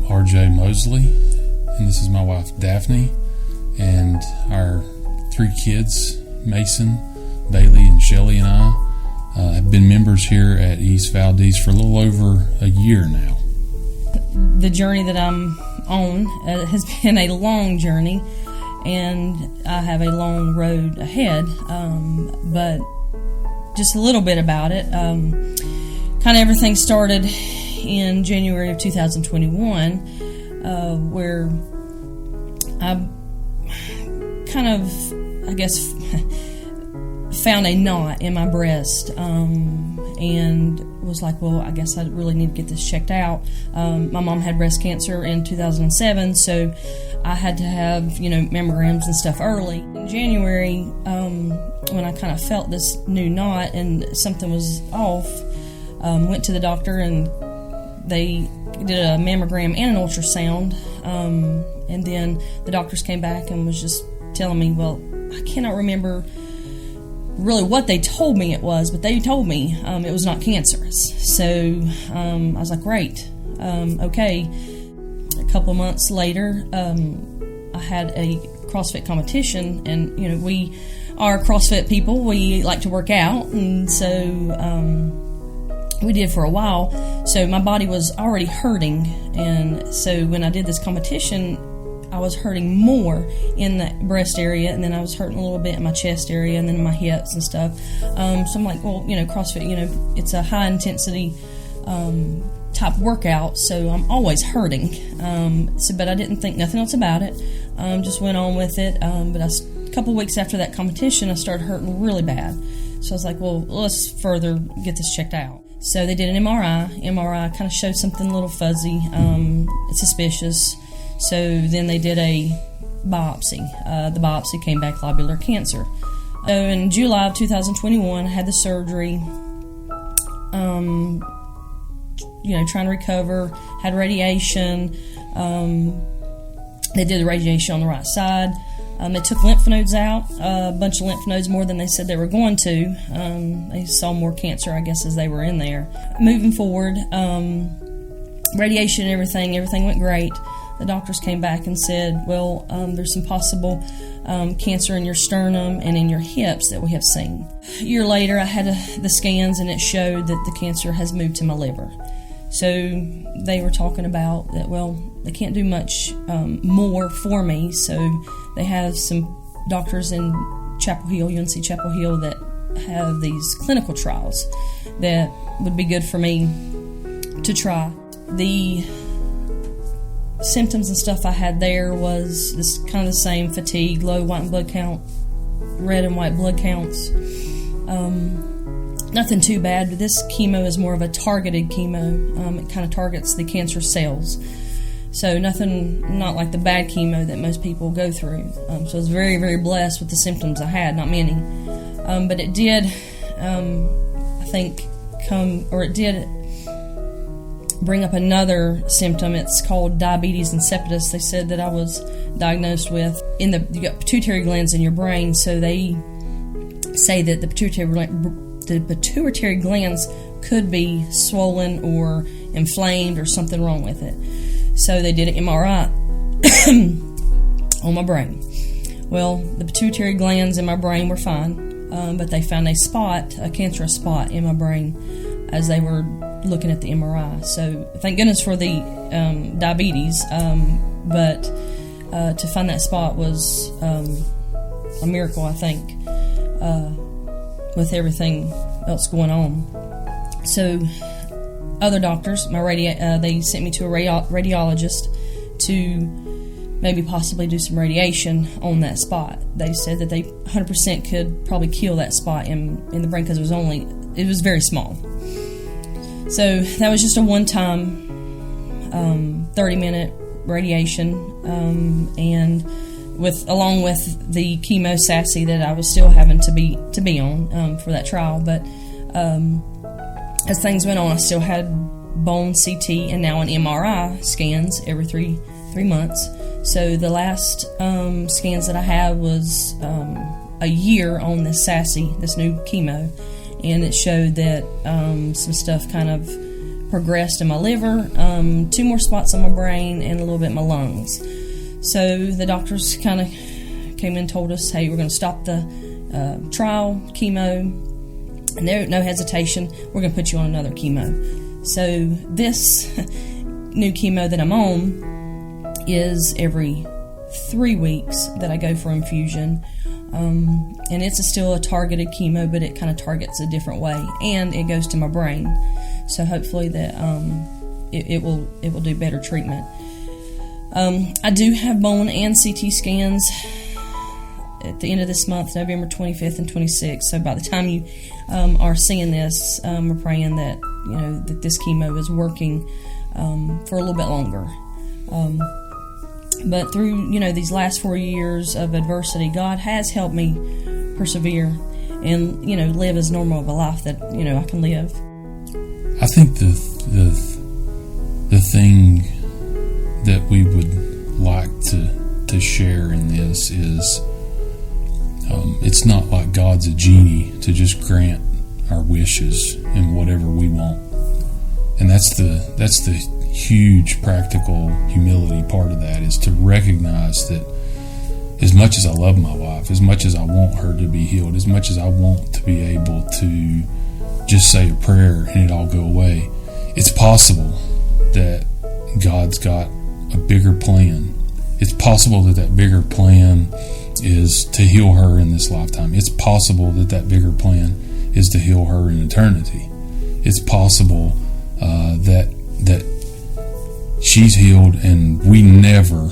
RJ Mozeley, and this is my wife Daphne, and our 3 kids, Mason, Bailey, and Shelly, and I have been members here at East Valdez for a little over a year now. The journey that I'm on has been a long journey, and I have a long road ahead, but just a little bit about it. Kind of everything started in January of 2021, where I kind of, I guess, found a knot in my breast, and was like, well, I guess I really need to get this checked out. My mom had breast cancer in 2007, so I had to have, mammograms and stuff early. In January, when I kind of felt this new knot and something was off, went to the doctor, and they did a mammogram and an ultrasound, and then the doctors came back and was just telling me, well, I cannot remember really what they told me it was, but they told me it was not cancerous. So I was like, great, okay. A couple of months later, I had a CrossFit competition, and we are CrossFit people. We like to work out, and so we did for a while. So my body was already hurting, and so when I did this competition, I was hurting more in that breast area, and then I was hurting a little bit in my chest area, and then in my hips and stuff. So I'm like, well, CrossFit, it's a high intensity type workout, so I'm always hurting. But I didn't think nothing else about it. Just went on with it. But a couple weeks after that competition, I started hurting really bad. So I was like, well, let's further get this checked out. So they did an MRI. MRI kind of showed something a little fuzzy, suspicious. So then they did a biopsy. The biopsy came back lobular cancer. So in July of 2021, I had the surgery, trying to recover, had radiation. They did the radiation on the right side. They took lymph nodes out, a bunch of lymph nodes, more than they said they were going to. They saw more cancer, I guess, as they were in there. Moving forward, radiation and everything went great. The doctors came back and said, well, there's some possible cancer in your sternum and in your hips that we have seen. A year later, I had the scans, and it showed that the cancer has moved to my liver. So they were talking about that, well, they can't do much more for me, so they have some doctors in Chapel Hill, UNC Chapel Hill, that have these clinical trials that would be good for me to try. The symptoms and stuff I had there was this kind of the same: fatigue, low white and blood count, red and white blood counts. Nothing too bad, but this chemo is more of a targeted chemo. It kind of targets the cancer cells. So not like the bad chemo that most people go through. So I was very, very blessed with the symptoms I had, not many. But it did, it did bring up another symptom. It's called diabetes insipidus. They said that I was diagnosed with, you got pituitary glands in your brain, so they say that the pituitary glands could be swollen or inflamed or something wrong with it. So they did an MRI on my brain. Well, the pituitary glands in my brain were fine, but they found a cancerous spot in my brain as they were looking at the MRI. So thank goodness for the diabetes, but to find that spot was a miracle, I think, with everything else going on. So other doctors, they sent me to a radiologist to maybe possibly do some radiation on that spot. They said that they 100% could probably kill that spot in the brain, because it was very small. So that was just a one-time 30-minute radiation, and along with the chemo sassy that I was still having to be on for that trial. But as things went on, I still had bone CT and now an MRI scans every three months. So the last scans that I had was a year on this new chemo, and it showed that some stuff kind of progressed in my liver, 2 more spots on my brain, and a little bit in my lungs. So the doctors kind of came in and told us, hey, we're going to stop the trial, chemo, and no hesitation, we're going to put you on another chemo. So this new chemo that I'm on is every 3 weeks that I go for infusion. And it's still a targeted chemo, but it kind of targets a different way, and it goes to my brain. So hopefully that it will do better treatment. I do have bone and CT scans at the end of this month, November 25th and 26th. So by the time you are seeing this, we're praying that that this chemo is working for a little bit longer. But through these last 4 years of adversity, God has helped me persevere and live as normal of a life that I can live. I think the thing that we would like to share in this is it's not like God's a genie to just grant our wishes and whatever we want. And that's the huge practical humility part of that, is to recognize that as much as I love my wife, as much as I want her to be healed, as much as I want to be able to just say a prayer and it all go away, it's possible that God's got a bigger plan. It's possible that bigger plan is to heal her in this lifetime. It's possible that bigger plan is to heal her in eternity. It's possible that she's healed and we never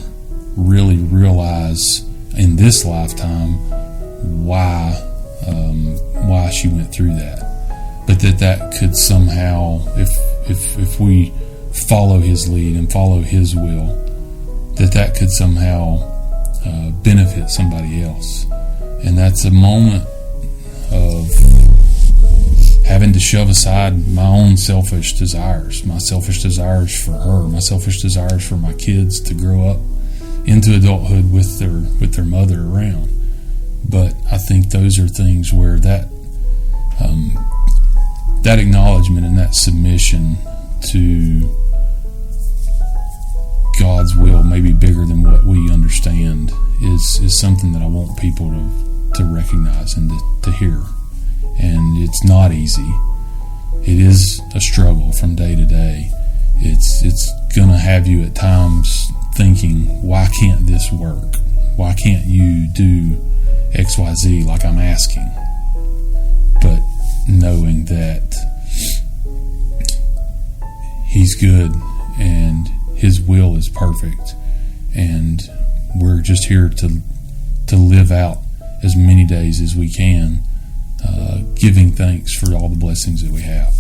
really realize in this lifetime why she went through that. But that could somehow, if we follow His lead and follow His will, that could somehow benefit somebody else. And that's a moment of having to shove aside my own selfish desires, my selfish desires for her, my selfish desires for my kids to grow up into adulthood with their mother around. But I think those are things where that acknowledgement and that submission to God's will, maybe bigger than what we understand, is something that I want people to recognize and to hear. And it's not easy. It is a struggle from day to day. It's going to have you at times thinking, why can't this work? Why can't you do XYZ like I'm asking? But knowing that He's good and His will is perfect, and we're just here to live out as many days as we can, giving thanks for all the blessings that we have.